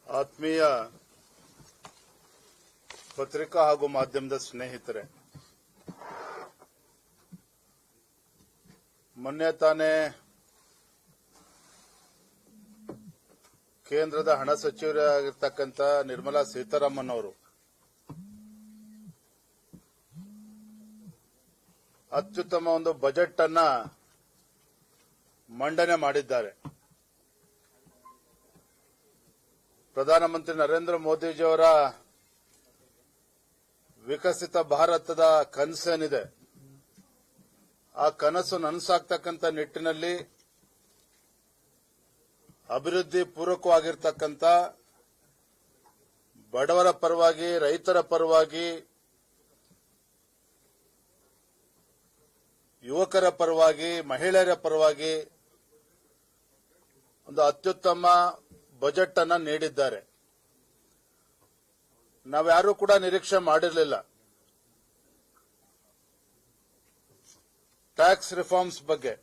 ಆತ್ಮೀಯ ಪತ್ರಿಕಾ ಹಾಗೂ ಮಾಧ್ಯಮದ ಸ್ನೇಹಿತರೆ, ಮೊನ್ನೆ ತಾನೇ ಕೇಂದ್ರದ ಹಣ ಸಚಿವರಾಗಿರ್ತಕ್ಕಂಥ ನಿರ್ಮಲಾ ಸೀತಾರಾಮನ್ ಅವರು ಅತ್ಯುತ್ತಮ ಒಂದು ಬಜೆಟ್ ಅನ್ನ ಮಂಡನೆ ಮಾಡಿದ್ದಾರೆ. ಪ್ರಧಾನಮಂತ್ರಿ ನರೇಂದ್ರ ಮೋದಿಜಿಯವರ ವಿಕಸಿತ ಭಾರತದ ಕನಸೇನಿದೆ, ಆ ಕನಸು ನನಸಾಗ್ತಕ್ಕಂಥ ನಿಟ್ಟಿನಲ್ಲಿ ಅಭಿವೃದ್ಧಿ ಪೂರಕವಾಗಿರ್ತಕ್ಕಂಥ ಬಡವರ ಪರವಾಗಿ, ರೈತರ ಪರವಾಗಿ, ಯುವಕರ ಪರವಾಗಿ, ಮಹಿಳೆಯರ ಪರವಾಗಿ ಒಂದು ಅತ್ಯುತ್ತಮ ಬಜೆಟ್ ಅನ್ನು ನೀಡಿದ್ದಾರೆ. ನಾವ್ಯಾರೂ ಕೂಡ ನಿರೀಕ್ಷೆ ಮಾಡಿರಲಿಲ್ಲ. ಟ್ಯಾಕ್ಸ್ ರಿಫಾರ್ಮ್ಸ್ ಬಗ್ಗೆ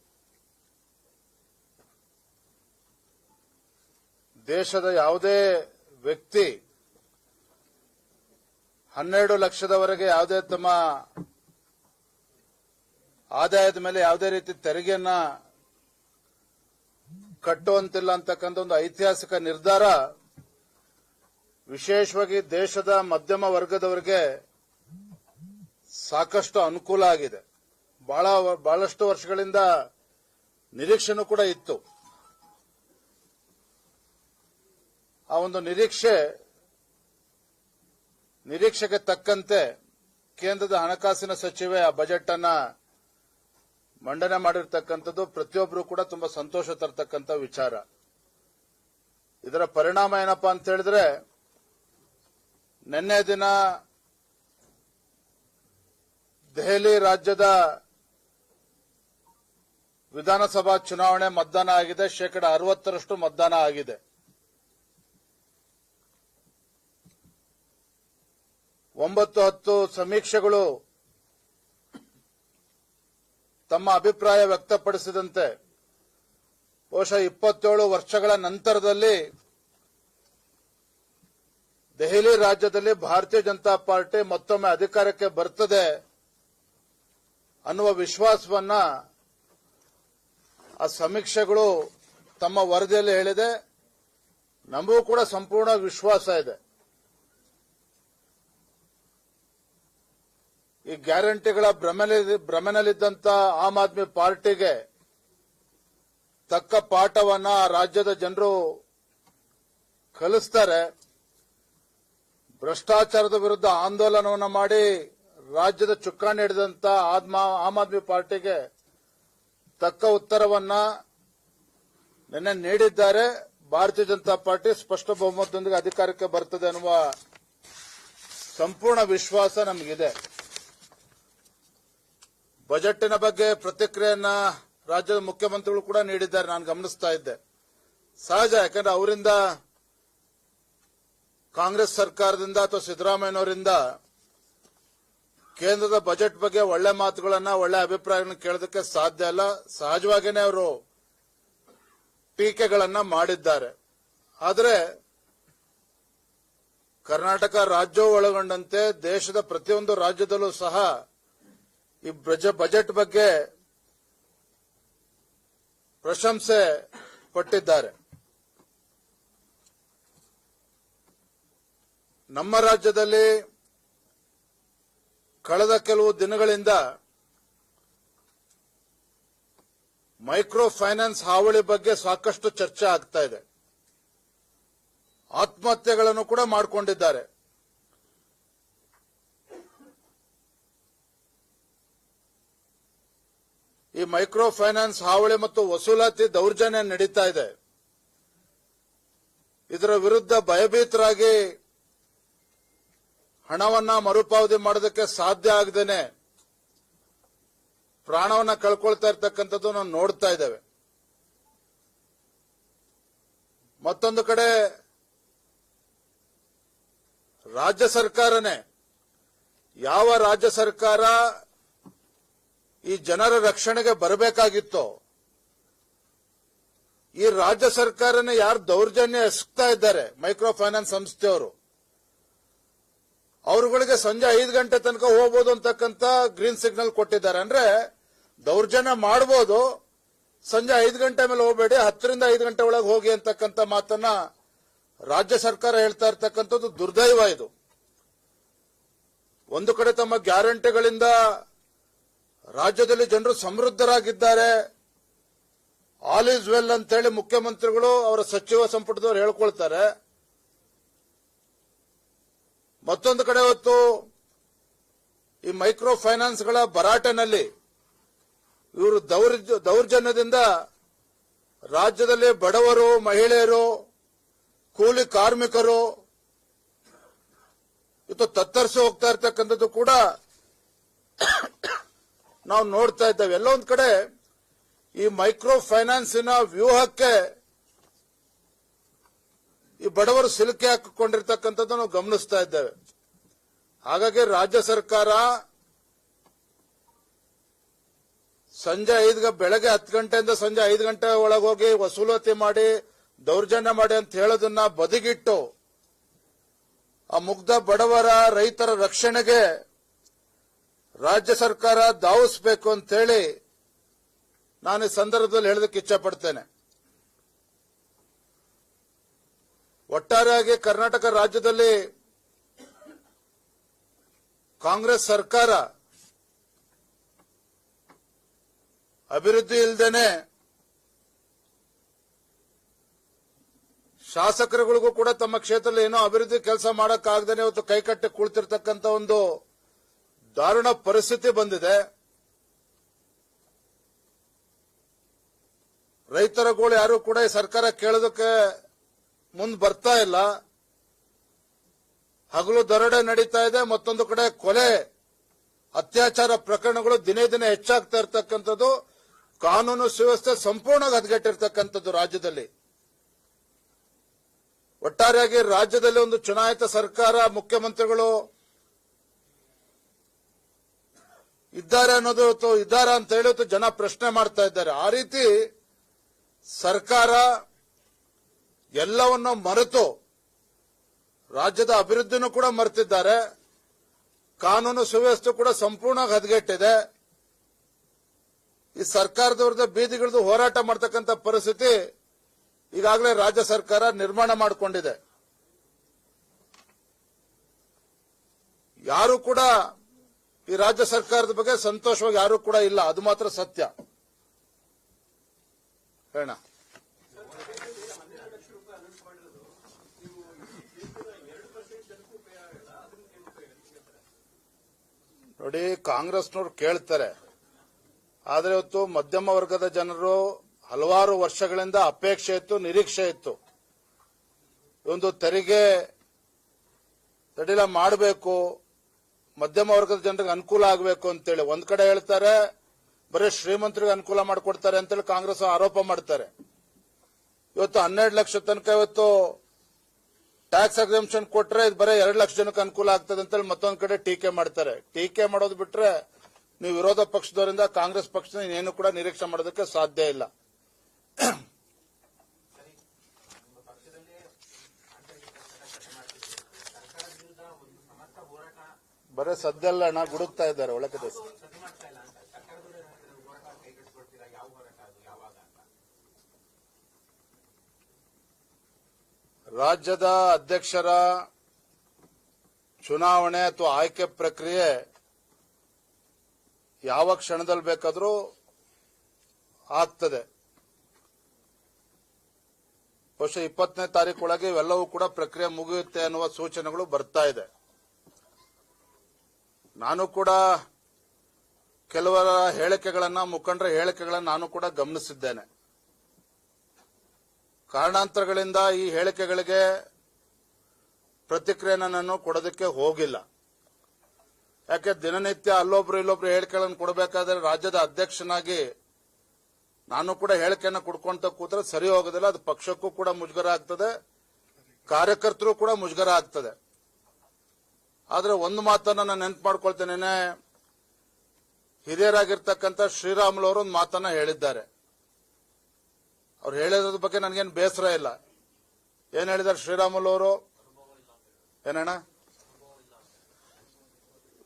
ದೇಶದ ಯಾವುದೇ ವ್ಯಕ್ತಿ 12 ಲಕ್ಷದವರೆಗೆ ಯಾವುದೇ ತಮ್ಮ ಆದಾಯದ ಮೇಲೆ ಯಾವುದೇ ರೀತಿ ತೆರಿಗೆಯನ್ನ ಕಟ್ಟುವಂತಿಲ್ಲ ಅಂತಕ್ಕಂಥ ಒಂದು ಐತಿಹಾಸಿಕ ನಿರ್ಧಾರ ವಿಶೇಷವಾಗಿ ದೇಶದ ಮಧ್ಯಮ ವರ್ಗದವರಿಗೆ ಸಾಕಷ್ಟು ಅನುಕೂಲ ಆಗಿದೆ. ಬಹಳಷ್ಟು ವರ್ಷಗಳಿಂದ ನಿರೀಕ್ಷೆನೂ ಕೂಡ ಇತ್ತು. ಆ ಒಂದು ನಿರೀಕ್ಷೆಗೆ ತಕ್ಕಂತೆ ಕೇಂದ್ರದ ಹಣಕಾಸಿನ ಸಚಿವೆ ಆ ಬಜೆಟ್ ಅನ್ನ ಮಂಡನೆ ಮಾಡಿರ್ತಕ್ಕಂಥದ್ದು ಪ್ರತಿಯೊಬ್ಬರು ಕೂಡ ತುಂಬಾ ಸಂತೋಷ ತರತಕ್ಕಂಥ ವಿಚಾರ. ಇದರ ಪರಿಣಾಮ ಏನಪ್ಪಾ ಅಂತ ಹೇಳಿದ್ರೆ, ನಿನ್ನೆ ದಿನ ದೆಹಲಿ ರಾಜ್ಯದ ವಿಧಾನಸಭಾ ಚುನಾವಣೆ ಮತದಾನ ಆಗಿದೆ. 60% ಮತದಾನ ಆಗಿದೆ. 9-10 ಸಮೀಕ್ಷೆಗಳು ತಮ್ಮ ಅಭಿಪ್ರಾಯ ವ್ಯಕ್ತಪಡಿಸಿದಂತೆ ಬಹುಶಃ 27 ವರ್ಷಗಳ ನಂತರದಲ್ಲಿ ದೆಹಲಿ ರಾಜ್ಯದಲ್ಲಿ ಭಾರತೀಯ ಜನತಾ ಪಾರ್ಟಿ ಮತ್ತೊಮ್ಮೆ ಅಧಿಕಾರಕ್ಕೆ ಬರ್ತದೆ ಅನ್ನುವ ವಿಶ್ವಾಸವನ್ನ ಆ ಸಮೀಕ್ಷೆಗಳು ತಮ್ಮ ವರದಿಯಲ್ಲಿ ಹೇಳಿದೆ. ನಮಗೂ ಕೂಡ ಸಂಪೂರ್ಣ ವಿಶ್ವಾಸ ಇದೆ. ಈ ಗ್ಯಾರಂಟಿಗಳ ಭ್ರಮೆನಲ್ಲಿದ್ದಂತ ಆಮ್ ಆದ್ಮಿ ಪಾರ್ಟಿಗೆ ತಕ್ಕ ಪಾಠವನ್ನ ರಾಜ್ಯದ ಜನರು ಕಲಿಸ್ತಾರೆ. ಭ್ರಷ್ಟಾಚಾರದ ವಿರುದ್ಧ ಆಂದೋಲನವನ್ನು ಮಾಡಿ ರಾಜ್ಯದ ಚುಕ್ಕಾಣಿ ಹಿಡಿದಂತ ಆಮ್ ಆದ್ಮಿ ಪಾರ್ಟಿಗೆ ತಕ್ಕ ಉತ್ತರವನ್ನ ನಿನ್ನೆ ನೀಡಿದ್ದಾರೆ. ಭಾರತೀಯ ಜನತಾ ಪಾರ್ಟಿ ಸ್ಪಷ್ಟ ಬಹುಮತದೊಂದಿಗೆ ಅಧಿಕಾರಕ್ಕೆ ಬರ್ತದೆ ಅನ್ನುವ ಸಂಪೂರ್ಣ ವಿಶ್ವಾಸ ನಮಗಿದೆ. ಬಜೆಟ್ಟಿನ ಬಗ್ಗೆ ಪ್ರತಿಕ್ರಿಯೆಯನ್ನ ರಾಜ್ಯದ ಮುಖ್ಯಮಂತ್ರಿಗಳು ಕೂಡ ನೀಡಿದ್ದಾರೆ. ನಾನು ಗಮನಿಸ್ತಾ ಇದ್ದೆ. ಸಹಜ, ಯಾಕಂದ್ರೆ ಅವರಿಂದ, ಕಾಂಗ್ರೆಸ್ ಸರ್ಕಾರದಿಂದ ಅಥವಾ ಸಿದ್ದರಾಮಯ್ಯನವರಿಂದ ಕೇಂದ್ರದ ಬಜೆಟ್ ಬಗ್ಗೆ ಒಳ್ಳೆ ಮಾತುಗಳನ್ನ, ಒಳ್ಳೆ ಅಭಿಪ್ರಾಯಗಳನ್ನು ಕೇಳೋದಕ್ಕೆ ಸಾಧ್ಯ ಇಲ್ಲ. ಸಹಜವಾಗಿಯೇ ಅವರು ಟೀಕೆಗಳನ್ನ ಮಾಡಿದ್ದಾರೆ. ಆದರೆ ಕರ್ನಾಟಕ ರಾಜ್ಯವೂ ಒಳಗೊಂಡಂತೆ ದೇಶದ ಪ್ರತಿಯೊಂದು ರಾಜ್ಯದಲ್ಲೂ ಸಹ ಈ ಬಜೆಟ್ ಬಗ್ಗೆ ಪ್ರಶಂಸೆ ಪಟ್ಟಿದ್ದಾರೆ. ನಮ್ಮ ರಾಜ್ಯದಲ್ಲಿ ಕಳೆದ ಕೆಲವು ದಿನಗಳಿಂದ ಮೈಕ್ರೋ ಫೈನಾನ್ಸ್ ಹಾವಳಿ ಬಗ್ಗೆ ಸಾಕಷ್ಟು ಚರ್ಚೆ ಆಗ್ತಾ ಇದೆ. ಆತ್ಮಹತ್ಯೆಗಳನ್ನು ಕೂಡ ಮಾಡಿಕೊಂಡಿದ್ದಾರೆ. ಈ ಮೈಕ್ರೋ ಫೈನಾನ್ಸ್ ಹಾವಳಿ ಮತ್ತು ವಸೂಲಾತಿ ದೌರ್ಜನ್ಯ ನಡೀತಾ ಇದೆ. ಇದರ ವಿರುದ್ಧ ಭಯಭೀತರಾಗಿ ಹಣವನ್ನ ಮರುಪಾವತಿ ಮಾಡೋದಕ್ಕೆ ಸಾಧ್ಯ ಆಗದೇನೆ ಪ್ರಾಣವನ್ನ ಕಳ್ಕೊಳ್ತಾ ಇರ್ತಕ್ಕಂಥದ್ದು ನಾವು ನೋಡ್ತಾ ಇದ್ದೇವೆ. ಮತ್ತೊಂದು ಕಡೆ ರಾಜ್ಯ ಸರ್ಕಾರನೇ, ಯಾವ ರಾಜ್ಯ ಸರ್ಕಾರ ಈ ಜನರ ರಕ್ಷಣೆಗೆ ಬರಬೇಕಾಗಿತ್ತೋ ಈ ರಾಜ್ಯ ಸರ್ಕಾರನ ಯಾರು ದೌರ್ಜನ್ಯ ಎಸಗ್ತಾ ಇದ್ದಾರೆ ಮೈಕ್ರೋ ಫೈನಾನ್ಸ್ ಸಂಸ್ಥೆಯವರು, ಅವರುಗಳಿಗೆ ಸಂಜೆ 5 ಗಂಟೆ ತನಕ ಹೋಗಬಹುದು ಅಂತಕ್ಕಂತ ಗ್ರೀನ್ ಸಿಗ್ನಲ್ ಕೊಟ್ಟಿದ್ದಾರೆ. ಅಂದ್ರೆ ದೌರ್ಜನ್ಯ ಮಾಡಬಹುದು, ಸಂಜೆ 5 ಗಂಟೆ ಮೇಲೆ ಹೋಗಬೇಡಿ, 10 ರಿಂದ 5 ಗಂಟೆ ಒಳಗೆ ಹೋಗಿ ಅಂತಕ್ಕಂಥ ಮಾತನ್ನ ರಾಜ್ಯ ಸರ್ಕಾರ ಹೇಳ್ತಾ ಇರ್ತಕ್ಕಂಥದ್ದು ದುರ್ದೈವ. ಇದು ಒಂದು ಕಡೆ ತಮ್ಮ ಗ್ಯಾರಂಟಿಗಳಿಂದ ರಾಜ್ಯದಲ್ಲಿ ಜನರು ಸಮೃದ್ಧರಾಗಿದ್ದಾರೆ, ಆಲ್ ಈಸ್ ವೆಲ್ ಅಂತೇಳಿ ಮುಖ್ಯಮಂತ್ರಿಗಳು ಅವರ ಸಚಿವ ಸಂಪುಟದವರು ಹೇಳ್ಕೊಳ್ತಾರೆ. ಮತ್ತೊಂದು ಕಡೆ ಹೊತ್ತು ಈ ಮೈಕ್ರೋ ಫೈನಾನ್ಸ್ಗಳ ಭರಾಟೆನಲ್ಲಿ ಇವರು ದೌರ್ಜನ್ಯದಿಂದ ರಾಜ್ಯದಲ್ಲಿ ಬಡವರು, ಮಹಿಳೆಯರು, ಕೂಲಿ ಕಾರ್ಮಿಕರು ಇವತ್ತು ತತ್ತರಿಸಿ ಹೋಗ್ತಾ ಇರ್ತಕ್ಕಂಥದ್ದು ಕೂಡ ನಾವು ನೋಡ್ತಾ ಇದ್ದೇವೆ. ಎಲ್ಲ ಒಂದ್ ಕಡೆ ಈ ಮೈಕ್ರೋ ಫೈನಾನ್ಸಿನ ವ್ಯೂಹಕ್ಕೆ ಈ ಬಡವರು ಸಿಲುಕಿ ಹಾಕಿಕೊಂಡಿರ್ತಕ್ಕಂಥದ್ದು ನಾವು ಗಮನಿಸ್ತಾ ಇದ್ದೇವೆ. ಹಾಗಾಗಿ ರಾಜ್ಯ ಸರ್ಕಾರ ಬೆಳಗ್ಗೆ 10 ಗಂಟೆಯಿಂದ ಸಂಜೆ 5 ಗಂಟೆ ಒಳಗೆ ಹೋಗಿ ವಸೂಲಾತಿ ಮಾಡಿ ದೌರ್ಜನ್ಯ ಮಾಡಿ ಅಂತ ಹೇಳೋದನ್ನ ಬದಿಗಿಟ್ಟು ಆ ಮುಗ್ಧ ಬಡವರ, ರೈತರ ರಕ್ಷಣೆಗೆ ರಾಜ್ಯ ಸರ್ಕಾರ ಧಾವಿಸಬೇಕು ಅಂತ ಹೇಳಿ ನಾನು ಈ ಸಂದರ್ಭದಲ್ಲಿ ಹೇಳೋದಕ್ಕೆ ಇಚ್ಛಪಡ್ತೇನೆ. ಒಟ್ಟಾರೆಯಾಗಿ ಕರ್ನಾಟಕ ರಾಜ್ಯದಲ್ಲಿ ಕಾಂಗ್ರೆಸ್ ಸರ್ಕಾರ ಅಭಿವೃದ್ಧಿ ಇಲ್ಲದೇನೆ ಶಾಸಕರುಗಳಿಗೂ ಕೂಡ ತಮ್ಮ ಕ್ಷೇತ್ರದಲ್ಲಿ ಏನೋ ಅಭಿವೃದ್ಧಿ ಕೆಲಸ ಮಾಡಕ್ಕಾಗದೇನೆ ಇವತ್ತು ಕೈಕಟ್ಟಿ ಕುಳಿತಿರ್ತಕ್ಕಂಥ ಒಂದು ದಾರುಣ ಪರಿಸ್ಥಿತಿ ಬಂದಿದೆ. ರೈತರುಗಳು ಯಾರು ಕೂಡ ಈ ಸರ್ಕಾರ ಕೇಳೋದಕ್ಕೆ ಮುಂದೆ ಬರ್ತಾ ಇಲ್ಲ. ಹಗಲು ದರೋಡೆ ನಡೀತಾ ಇದೆ, ಮತ್ತೊಂದು ಕಡೆ ಕೊಲೆ, ಅತ್ಯಾಚಾರ ಪ್ರಕರಣಗಳು ದಿನೇ ದಿನೇ ಹೆಚ್ಚಾಗ್ತಾ ಇರತಕ್ಕಂಥದ್ದು, ಕಾನೂನು ಸುವ್ಯವಸ್ಥೆ ಸಂಪೂರ್ಣವಾಗಿ ಹದಗೆಟ್ಟಿರ್ತಕ್ಕಂಥದ್ದು ರಾಜ್ಯದಲ್ಲಿ. ಒಟ್ಟಾರೆಯಾಗಿ ರಾಜ್ಯದಲ್ಲಿ ಒಂದು ಚುನಾಯಿತ ಸರ್ಕಾರ, ಮುಖ್ಯಮಂತ್ರಿಗಳು ಇದ್ದಾರೆ ಅನ್ನೋದು ಇದ್ದಾರಾ ಅಂತ ಹೇಳಿ ಜನ ಪ್ರಶ್ನೆ ಮಾಡ್ತಾ ಇದ್ದಾರೆ. ಆ ರೀತಿ ಸರ್ಕಾರ ಎಲ್ಲವನ್ನ ಮರೆತು ರಾಜ್ಯದ ಅಭಿವೃದ್ಧಿನೂ ಕೂಡ ಮರೆತಿದ್ದಾರೆ. ಕಾನೂನು ಸುವ್ಯವಸ್ಥೆ ಕೂಡ ಸಂಪೂರ್ಣವಾಗಿ ಹದಗೆಟ್ಟಿದೆ. ಈ ಸರ್ಕಾರದ ವಿರುದ್ಧ ಬೀದಿಗಿಳಿದು ಹೋರಾಟ ಮಾಡತಕ್ಕಂಥ ಪರಿಸ್ಥಿತಿ ಈಗಾಗಲೇ ರಾಜ್ಯ ಸರ್ಕಾರ ನಿರ್ಮಾಣ ಮಾಡಿಕೊಂಡಿದೆ. ಯಾರು ಕೂಡ ಈ ರಾಜ್ಯ ಸರ್ಕಾರದ ಬಗ್ಗೆ ಸಂತೋಷವಾಗಿ ಯಾರು ಕೂಡ ಇಲ್ಲ, ಅದು ಮಾತ್ರ ಸತ್ಯ. ಹೇಳ ನೋಡಿ, ಕಾಂಗ್ರೆಸ್ನವ್ರು ಕೇಳ್ತಾರೆ, ಆದ್ರೆ ಇವತ್ತು ಮಧ್ಯಮ ವರ್ಗದ ಜನರು ಹಲವಾರು ವರ್ಷಗಳಿಂದ ಅಪೇಕ್ಷೆ ಇತ್ತು, ನಿರೀಕ್ಷೆ ಇತ್ತು. ಒಂದು ತೆರಿಗೆ ತಡಿಲ ಮಾಡಬೇಕು, ಮಧ್ಯಮ ವರ್ಗದ ಜನರಿಗೆ ಅನುಕೂಲ ಆಗಬೇಕು ಅಂತೇಳಿ ಒಂದ್ ಕಡೆ ಹೇಳ್ತಾರೆ, ಬರೀ ಶ್ರೀಮಂತರಿಗೆ ಅನುಕೂಲ ಮಾಡಿಕೊಡ್ತಾರೆ ಅಂತೇಳಿ ಕಾಂಗ್ರೆಸ್ ಆರೋಪ ಮಾಡ್ತಾರೆ. ಇವತ್ತು 12 ಲಕ್ಷ ತನಕ ಇವತ್ತು ಟ್ಯಾಕ್ಸ್ ಎಕ್ಸಂಪ್ಷನ್ ಕೊಟ್ರೆ ಇದು ಬರೀ 2 ಲಕ್ಷ ಜನಕ್ಕೆ ಅನುಕೂಲ ಆಗ್ತದೆ ಅಂತೇಳಿ ಮತ್ತೊಂದ್ ಕಡೆ ಟೀಕೆ ಮಾಡ್ತಾರೆ. ಟೀಕೆ ಮಾಡೋದು ಬಿಟ್ರೆ ನೀವು ವಿರೋಧ ಪಕ್ಷದವರಿಂದ ಕಾಂಗ್ರೆಸ್ ಪಕ್ಷದ ಏನು ಕೂಡ ನಿರೀಕ್ಷೆ ಮಾಡೋದಕ್ಕೆ ಸಾಧ್ಯ ಇಲ್ಲ. ಬರೀ ಸದ್ದೆಲ್ಲ ಅಣ್ಣ ಗುಡುಕ್ತಾ ಇದ್ದಾರೆ ಒಳಗೆ. ರಾಜ್ಯದ ಅಧ್ಯಕ್ಷರ ಚುನಾವಣೆ ಅಥವಾ ಆಯ್ಕೆ ಪ್ರಕ್ರಿಯೆ ಯಾವ ಕ್ಷಣದಲ್ಲಿ ಬೇಕಾದರೂ ಆಗ್ತದೆ. ಬಹುಶಃ 20ನೇ ತಾರೀಕೊಳಗೆ ಇವೆಲ್ಲವೂ ಕೂಡ ಪ್ರಕ್ರಿಯೆ ಮುಗಿಯುತ್ತೆ ಅನ್ನುವ ಸೂಚನೆಗಳು ಬರ್ತಾ ಇದೆ. ನಾನು ಕೂಡ ಕೆಲವರ ಹೇಳಿಕೆಗಳನ್ನ, ಮುಖಂಡರ ಹೇಳಿಕೆಗಳನ್ನ ನಾನು ಕೂಡ ಗಮನಿಸಿದ್ದೇನೆ. ಕಾರಣಾಂತರಗಳಿಂದ ಈ ಹೇಳಿಕೆಗಳಿಗೆ ಪ್ರತಿಕ್ರಿಯೆಯನ್ನು ನಾನು ಕೊಡೋದಕ್ಕೆ ಹೋಗಿಲ್ಲ. ಯಾಕೆ ದಿನನಿತ್ಯ ಅಲ್ಲೊಬ್ರು ಇಲ್ಲೊಬ್ರು ಹೇಳಿಕೆಗಳನ್ನು ಕೊಡಬೇಕಾದ್ರೆ ರಾಜ್ಯದ ಅಧ್ಯಕ್ಷನಾಗಿ ನಾನು ಕೂಡ ಹೇಳಿಕೆಯನ್ನು ಕೊಡ್ಕೊಂತ ಕೂತ್ರೆ ಸರಿ ಹೋಗೋದಿಲ್ಲ. ಅದು ಪಕ್ಷಕ್ಕೂ ಕೂಡ ಮುಜುಗರ ಆಗ್ತದೆ, ಕಾರ್ಯಕರ್ತರು ಕೂಡ ಮುಜುಗರ ಆಗ್ತದೆ. ಆದ್ರೆ ಒಂದು ಮಾತನ್ನ ನಾನು ನೆನಪು ಮಾಡ್ಕೊಳ್ತೇನೆ, ಹಿರಿಯರಾಗಿರ್ತಕ್ಕಂಥ ಶ್ರೀರಾಮುಲು ಅವರು ಒಂದು ಮಾತನ್ನ ಹೇಳಿದ್ದಾರೆ. ಅವ್ರು ಹೇಳಿದ್ರ ಬಗ್ಗೆ ನನಗೇನು ಬೇಸರ ಇಲ್ಲ. ಏನ್ ಹೇಳಿದಾರೆ ಶ್ರೀರಾಮುಲು ಅವರು? ಏನಣ್ಣ,